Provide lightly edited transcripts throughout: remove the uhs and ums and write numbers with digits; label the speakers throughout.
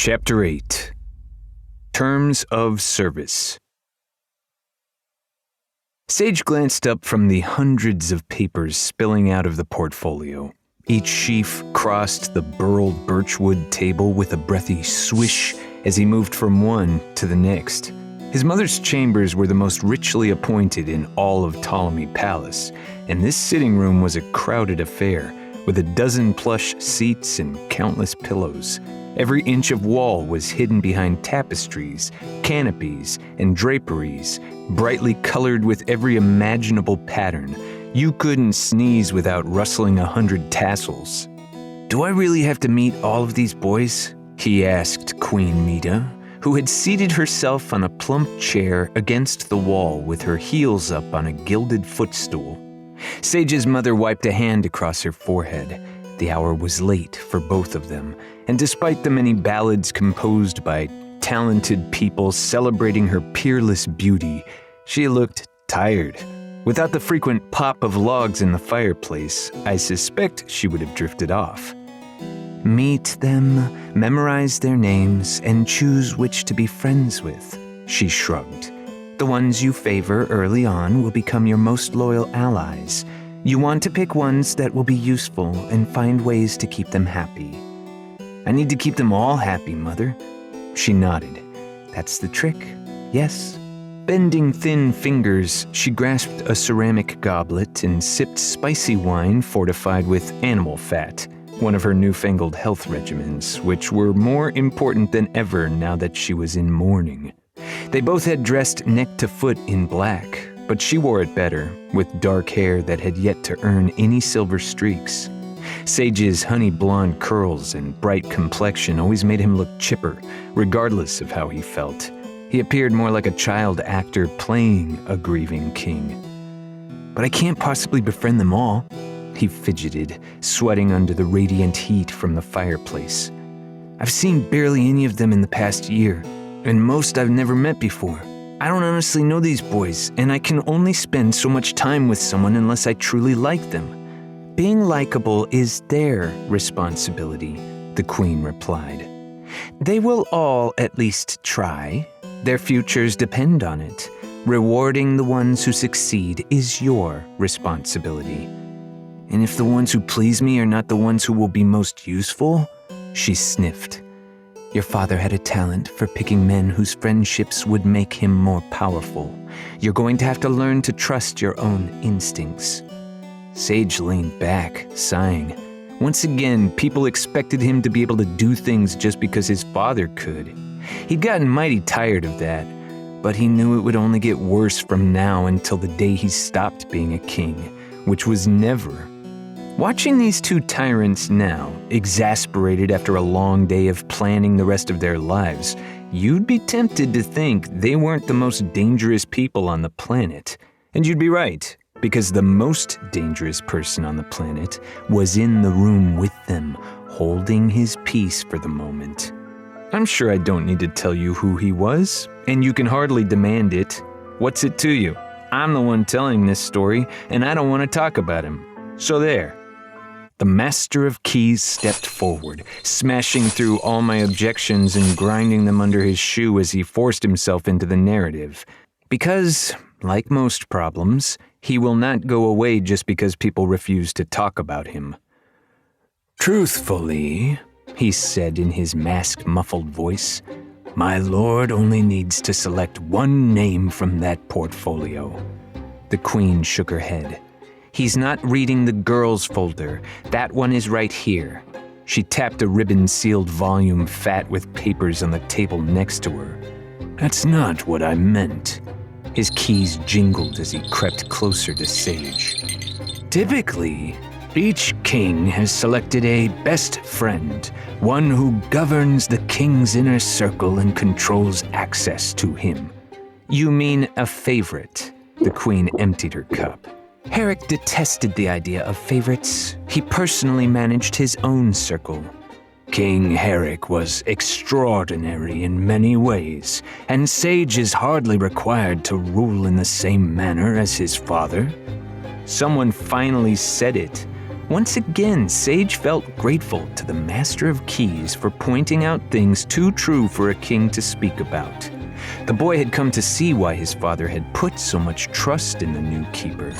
Speaker 1: Chapter 8. Terms of Service. Sage glanced up from the hundreds of papers spilling out of the portfolio. Each sheaf crossed the burled birchwood table with a breathy swish as he moved from one to the next. His mother's chambers were the most richly appointed in all of Ptolemy Palace, and this sitting room was a crowded affair, with a dozen plush seats and countless pillows. Every inch of wall was hidden behind tapestries, canopies, and draperies, brightly colored with every imaginable pattern. You couldn't sneeze without rustling 100 tassels. "Do I really have to meet all of these boys?" he asked Queen Mita, who had seated herself on a plump chair against the wall with her heels up on a gilded footstool. Sage's mother wiped a hand across her forehead. The hour was late for both of them, and despite the many ballads composed by talented people celebrating her peerless beauty, she looked tired. Without the frequent pop of logs in the fireplace, I suspect she would have drifted off. "Meet them, memorize their names, and choose which to be friends with," she shrugged. "The ones you favor early on will become your most loyal allies. You want to pick ones that will be useful and find ways to keep them happy." "I need to keep them all happy, Mother." She nodded. "That's the trick, yes." Bending thin fingers, she grasped a ceramic goblet and sipped spicy wine fortified with animal fat, one of her newfangled health regimens, which were more important than ever now that she was in mourning. They both had dressed neck to foot in black, but she wore it better, with dark hair that had yet to earn any silver streaks. Sage's honey blonde curls and bright complexion always made him look chipper, regardless of how he felt. He appeared more like a child actor playing a grieving king. "But I can't possibly befriend them all," he fidgeted, sweating under the radiant heat from the fireplace. "I've seen barely any of them in the past year, and most I've never met before. I don't honestly know these boys, and I can only spend so much time with someone unless I truly like them." "Being likable is their responsibility," the Queen replied. "They will all at least try. Their futures depend on it. Rewarding the ones who succeed is your responsibility." "And if the ones who please me are not the ones who will be most useful?" she sniffed. "Your father had a talent for picking men whose friendships would make him more powerful. You're going to have to learn to trust your own instincts." Sage leaned back, sighing. Once again, people expected him to be able to do things just because his father could. He'd gotten mighty tired of that, but he knew it would only get worse from now until the day he stopped being a king, which was never. Watching these two tyrants now, exasperated after a long day of planning the rest of their lives, you'd be tempted to think they weren't the most dangerous people on the planet. And you'd be right, because the most dangerous person on the planet was in the room with them, holding his peace for the moment. I'm sure I don't need to tell you who he was, and you can hardly demand it. What's it to you? I'm the one telling this story, and I don't want to talk about him. So there. The Master of Keys stepped forward, smashing through all my objections and grinding them under his shoe as he forced himself into the narrative. Because, like most problems, he will not go away just because people refuse to talk about him. "Truthfully," he said in his mask-muffled voice, "my lord only needs to select one name from that portfolio." The Queen shook her head. "He's not reading the girls' folder. That one is right here." She tapped a ribbon-sealed volume fat with papers on the table next to her. "That's not what I meant." His keys jingled as he crept closer to Sage. "Typically, each king has selected a best friend, one who governs the king's inner circle and controls access to him." "You mean a favorite?" The Queen emptied her cup. Herrick detested the idea of favorites. He personally managed his own circle. King Herrick was extraordinary in many ways, and Sage is hardly required to rule in the same manner as his father. Someone finally said it. Once again, Sage felt grateful to the Master of Keys for pointing out things too true for a king to speak about. The boy had come to see why his father had put so much trust in the new keeper.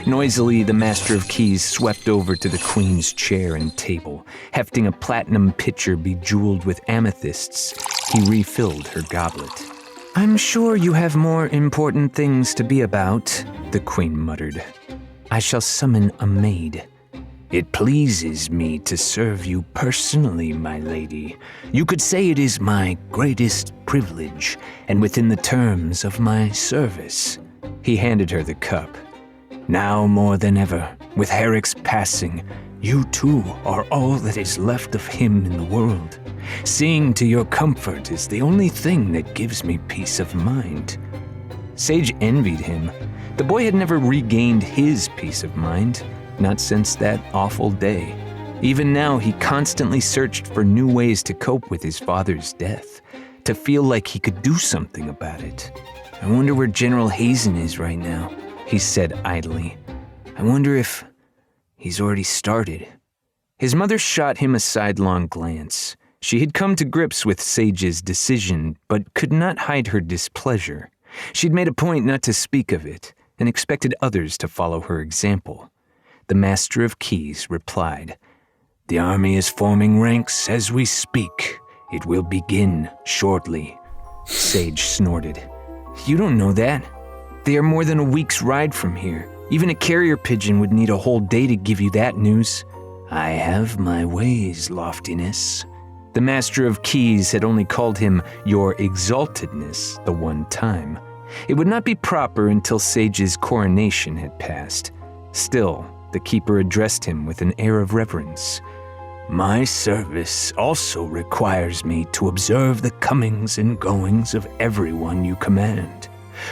Speaker 1: Noisily, the Master of Keys swept over to the Queen's chair and table. Hefting a platinum pitcher bejeweled with amethysts, he refilled her goblet. "I'm sure you have more important things to be about," the Queen muttered. "I shall summon a maid." "It pleases me to serve you personally, my lady. You could say it is my greatest privilege, and within the terms of my service." He handed her the cup. "Now more than ever, with Herrick's passing, you too are all that is left of him in the world. Seeing to your comfort is the only thing that gives me peace of mind." Sage envied him. The boy had never regained his peace of mind, not since that awful day. Even now, he constantly searched for new ways to cope with his father's death, to feel like he could do something about it. "I wonder where General Hazen is right now," he said idly. "I wonder if he's already started." His mother shot him a sidelong glance. She had come to grips with Sage's decision, but could not hide her displeasure. She'd made a point not to speak of it, and expected others to follow her example. The Master of Keys replied, "The army is forming ranks as we speak. It will begin shortly." Sage snorted. "You don't know that. They are more than a week's ride from here. Even a carrier pigeon would need a whole day to give you that news." "I have my ways, loftiness." The Master of Keys had only called him Your Exaltedness the one time. It would not be proper until Sage's coronation had passed. Still, the keeper addressed him with an air of reverence. "My service also requires me to observe the comings and goings of everyone you command.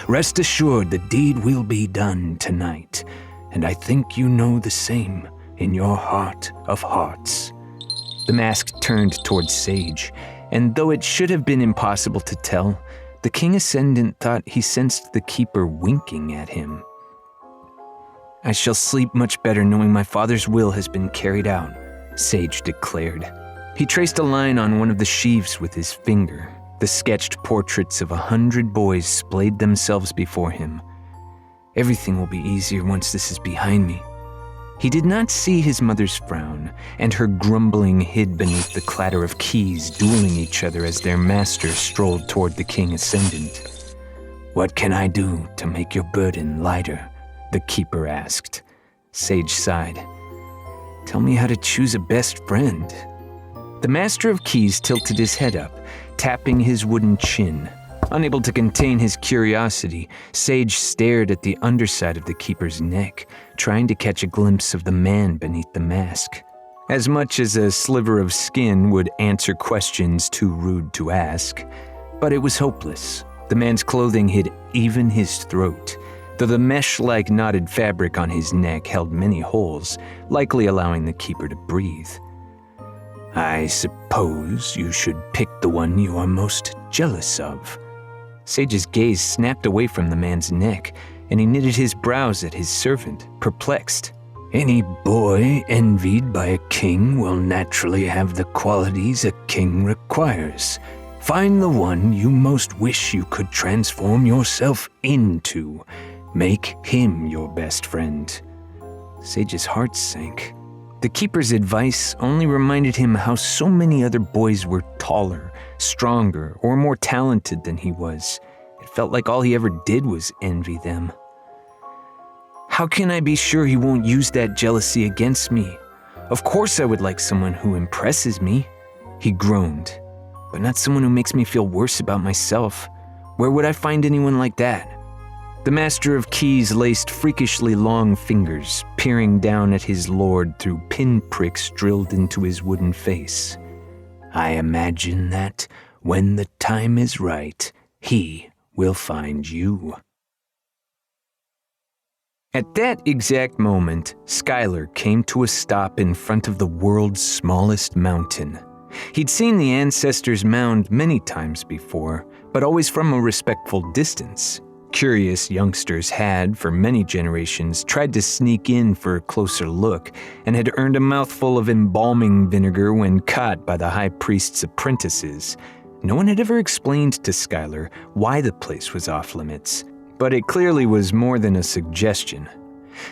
Speaker 1: Rest assured the deed will be done tonight, and I think you know the same in your heart of hearts." The mask turned towards Sage, and though it should have been impossible to tell, the King Ascendant thought he sensed the keeper winking at him. "I shall sleep much better knowing my father's will has been carried out," Sage declared. He traced a line on one of the sheaves with his finger. The sketched portraits of 100 boys splayed themselves before him. "Everything will be easier once this is behind me." He did not see his mother's frown, and her grumbling hid beneath the clatter of keys dueling each other as their master strolled toward the King Ascendant. "What can I do to make your burden lighter?" the keeper asked. Sage sighed. "Tell me how to choose a best friend." The Master of Keys tilted his head up, tapping his wooden chin. Unable to contain his curiosity, Sage stared at the underside of the keeper's neck, trying to catch a glimpse of the man beneath the mask. As much as a sliver of skin would answer questions too rude to ask, but it was hopeless. The man's clothing hid even his throat, though the mesh-like knotted fabric on his neck held many holes, likely allowing the keeper to breathe. "I suppose you should pick the one you are most jealous of." Sage's gaze snapped away from the man's neck, and he knitted his brows at his servant, perplexed. "Any boy envied by a king will naturally have the qualities a king requires. Find the one you most wish you could transform yourself into. Make him your best friend." Sage's heart sank. The keeper's advice only reminded him how so many other boys were taller, stronger, or more talented than he was. It felt like all he ever did was envy them. "How can I be sure he won't use that jealousy against me? Of course I would like someone who impresses me," he groaned, "but not someone who makes me feel worse about myself. Where would I find anyone like that?" The Master of Keys laced freakishly long fingers, peering down at his lord through pinpricks drilled into his wooden face. "I imagine that, when the time is right, he will find you." At that exact moment, Skylar came to a stop in front of the world's smallest mountain. He'd seen the ancestors' mound many times before, but always from a respectful distance. Curious youngsters had, for many generations, tried to sneak in for a closer look and had earned a mouthful of embalming vinegar when caught by the high priest's apprentices. No one had ever explained to Skylar why the place was off limits, but it clearly was more than a suggestion.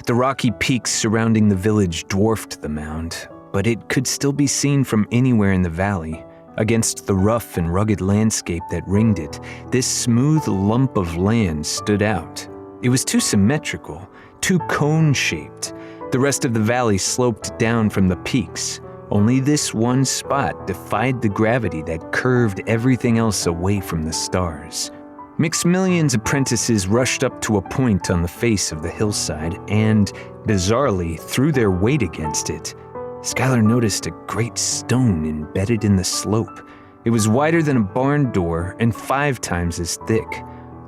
Speaker 1: The rocky peaks surrounding the village dwarfed the mound, but it could still be seen from anywhere in the valley. Against the rough and rugged landscape that ringed it, this smooth lump of land stood out. It was too symmetrical, too cone-shaped. The rest of the valley sloped down from the peaks. Only this one spot defied the gravity that curved everything else away from the stars. Maximilian's apprentices rushed up to a point on the face of the hillside and, bizarrely, threw their weight against it. Skylar noticed a great stone embedded in the slope. It was wider than a barn door and 5 times as thick.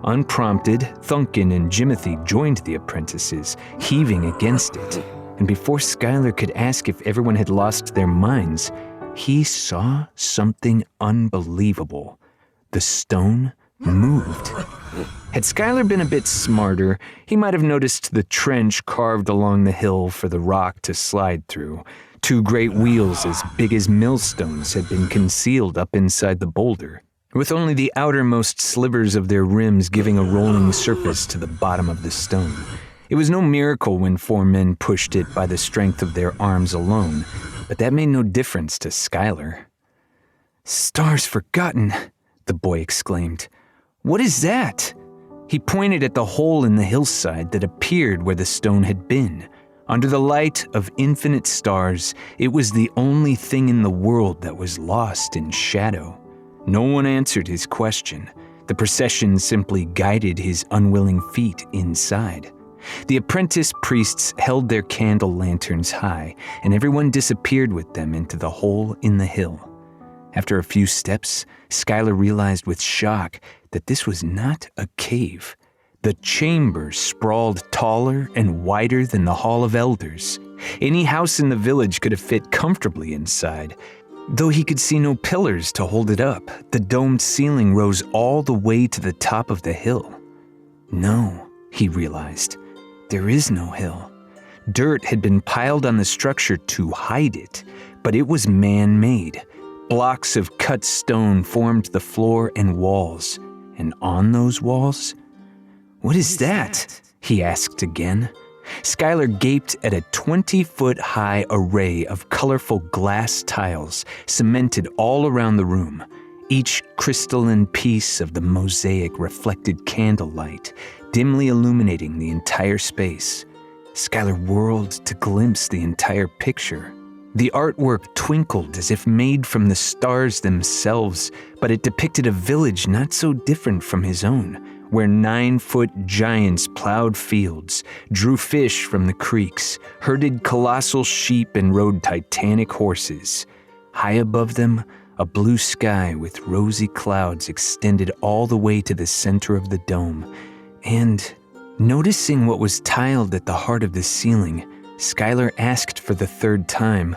Speaker 1: Unprompted, Thunken and Jimothy joined the apprentices, heaving against it. And before Skylar could ask if everyone had lost their minds, he saw something unbelievable. The stone moved. Had Skylar been a bit smarter, he might have noticed the trench carved along the hill for the rock to slide through. 2 great wheels as big as millstones had been concealed up inside the boulder, with only the outermost slivers of their rims giving a rolling surface to the bottom of the stone. It was no miracle when 4 men pushed it by the strength of their arms alone, but that made no difference to Skylar. "Stars forgotten," the boy exclaimed. "What is that?" He pointed at the hole in the hillside that appeared where the stone had been. Under the light of infinite stars, it was the only thing in the world that was lost in shadow. No one answered his question. The procession simply guided his unwilling feet inside. The apprentice priests held their candle lanterns high, and everyone disappeared with them into the hole in the hill. After a few steps, Skylar realized with shock that this was not a cave. The chamber sprawled taller and wider than the Hall of Elders. Any house in the village could have fit comfortably inside. Though he could see no pillars to hold it up, the domed ceiling rose all the way to the top of the hill. No, he realized, there is no hill. Dirt had been piled on the structure to hide it, but it was man-made. Blocks of cut stone formed the floor and walls, and on those walls, "What is that?" he asked again. Skylar gaped at a 20-foot-high array of colorful glass tiles cemented all around the room. Each crystalline piece of the mosaic reflected candlelight, dimly illuminating the entire space. Skylar whirled to glimpse the entire picture. The artwork twinkled as if made from the stars themselves, but it depicted a village not so different from his own, where 9-foot giants plowed fields, drew fish from the creeks, herded colossal sheep and rode titanic horses. High above them, a blue sky with rosy clouds extended all the way to the center of the dome. And, noticing what was tiled at the heart of the ceiling, Skylar asked for the 3rd time,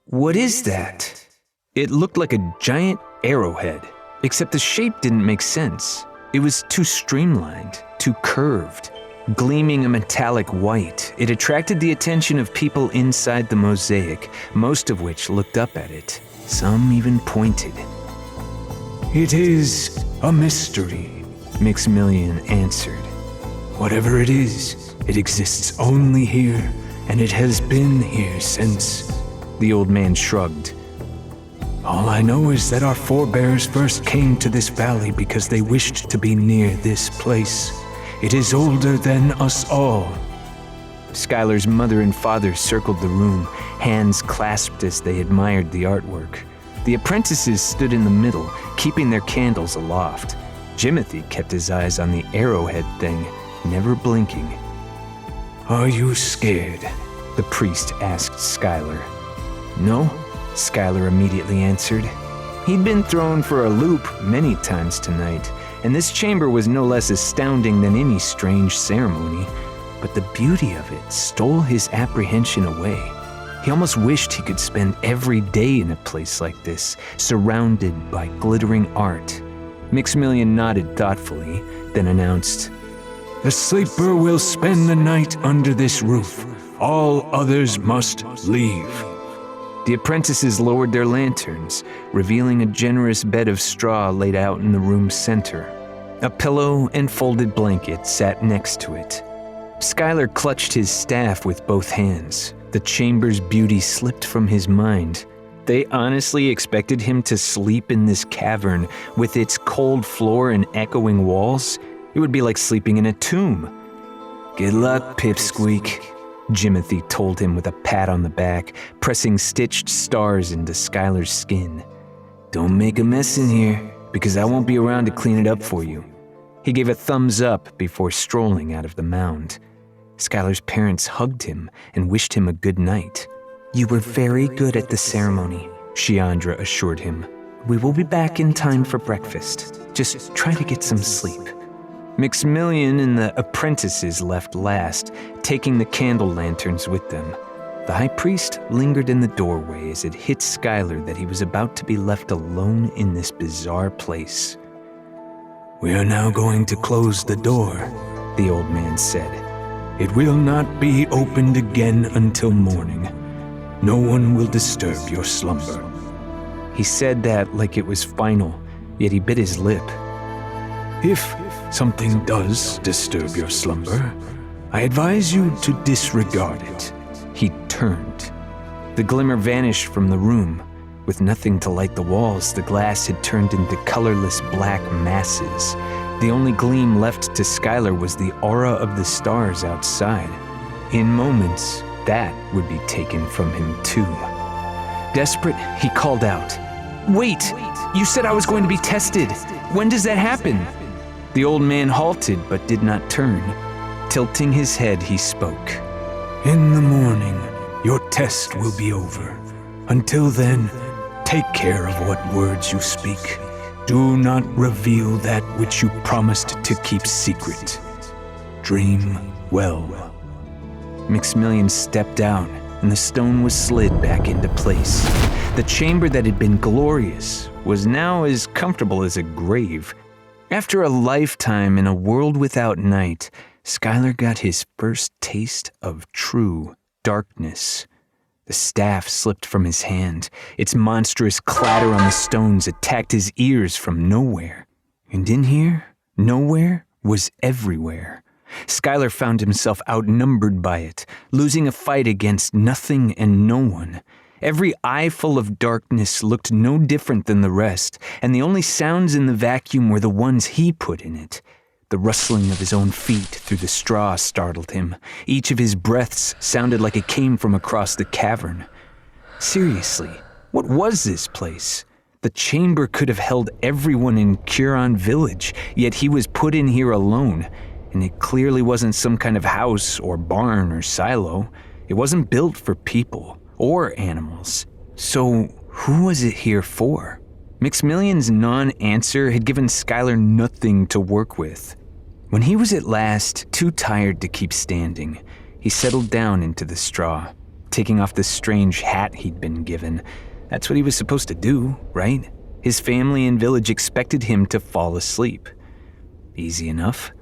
Speaker 1: "What is that?" It looked like a giant arrowhead, except the shape didn't make sense. It was too streamlined, too curved. Gleaming a metallic white, it attracted the attention of people inside the mosaic, most of which looked up at it. Some even pointed. "It is a mystery," Maximilian answered. "Whatever it is, it exists only here, and it has been here since..." The old man shrugged. "All I know is that our forebears first came to this valley because they wished to be near this place. It is older than us all." Skylar's mother and father circled the room, hands clasped as they admired the artwork. The apprentices stood in the middle, keeping their candles aloft. Jimothy kept his eyes on the arrowhead thing, never blinking. "Are you scared?" the priest asked Skylar. "No," Skylar immediately answered. He'd been thrown for a loop many times tonight, and this chamber was no less astounding than any strange ceremony, but the beauty of it stole his apprehension away. He almost wished he could spend every day in a place like this, surrounded by glittering art. Maximilian nodded thoughtfully, then announced,
Speaker 2: The sleeper will spend the night under this roof. All others must leave."
Speaker 1: The apprentices lowered their lanterns, revealing a generous bed of straw laid out in the room's center. A pillow and folded blanket sat next to it. Skylar clutched his staff with both hands. The chamber's beauty slipped from his mind. They honestly expected him to sleep in this cavern with its cold floor and echoing walls? It would be like sleeping in a tomb. "Good luck, Pipsqueak," Jimothy told him with a pat on the back, pressing stitched stars into Skylar's skin. "Don't make a mess in here, because I won't be around to clean it up for you." He gave a thumbs up before strolling out of the mound. Skylar's parents hugged him and wished him a good night. "You were very good at the ceremony," Shiandra assured him. "We will be back in time for breakfast. Just try to get some sleep." Maximilian and the apprentices left last, taking the candle lanterns with them. The high priest lingered in the doorway as it hit Skylar that he was about to be left alone in this bizarre place.
Speaker 2: "We are now going to close the door," the old man said. "It will not be opened again until morning. No one will disturb your slumber."
Speaker 1: He said that like it was final, yet he bit his lip.
Speaker 2: "If something does disturb your slumber, I advise you to disregard it."
Speaker 1: He turned. The glimmer vanished from the room. With nothing to light the walls, the glass had turned into colorless black masses. The only gleam left to Skylar was the aura of the stars outside. In moments, that would be taken from him too. Desperate, he called out, "Wait! You said I was going to be tested! When does that happen?" The old man halted but did not turn. Tilting his head, he spoke.
Speaker 2: "In the morning, your test will be over. Until then, take care of what words you speak. Do not reveal that which you promised to keep secret. Dream well."
Speaker 1: Maximilian stepped out, and the stone was slid back into place. The chamber that had been glorious was now as comfortable as a grave. After a lifetime in a world without night, Skylar got his first taste of true darkness. The staff slipped from his hand. Its monstrous clatter on the stones attacked his ears from nowhere. And in here, nowhere was everywhere. Skylar found himself outnumbered by it, losing a fight against nothing and no one. Every eyeful of darkness looked no different than the rest, and the only sounds in the vacuum were the ones he put in it. The rustling of his own feet through the straw startled him. Each of his breaths sounded like it came from across the cavern. Seriously, what was this place? The chamber could have held everyone in Curon Village, yet he was put in here alone. And it clearly wasn't some kind of house or barn or silo. It wasn't built for people or animals. So who was it here for? Maximilian's non-answer had given Skylar nothing to work with. When he was at last too tired to keep standing, he settled down into the straw, taking off the strange hat he'd been given. That's what he was supposed to do, right? His family and village expected him to fall asleep. Easy enough.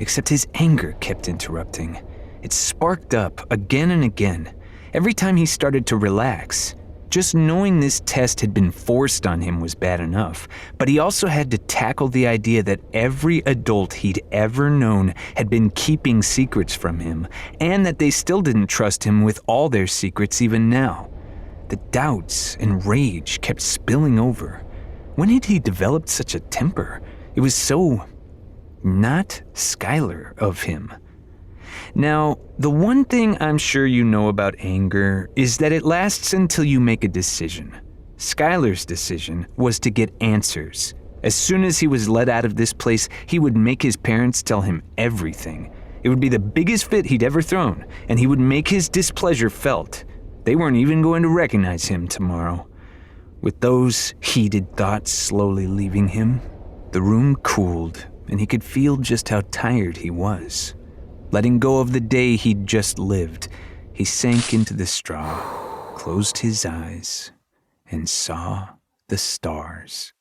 Speaker 1: Except his anger kept interrupting. It sparked up again and again, every time he started to relax. Just knowing this test had been forced on him was bad enough, but he also had to tackle the idea that every adult he'd ever known had been keeping secrets from him, and that they still didn't trust him with all their secrets even now. The doubts and rage kept spilling over. When had he developed such a temper? It was so not Skylar of him. Now, the one thing I'm sure you know about anger is that it lasts until you make a decision. Skylar's decision was to get answers. As soon as he was let out of this place, he would make his parents tell him everything. It would be the biggest fit he'd ever thrown, and he would make his displeasure felt. They weren't even going to recognize him tomorrow. With those heated thoughts slowly leaving him, the room cooled, and he could feel just how tired he was. Letting go of the day he'd just lived, he sank into the straw, closed his eyes, and saw the stars.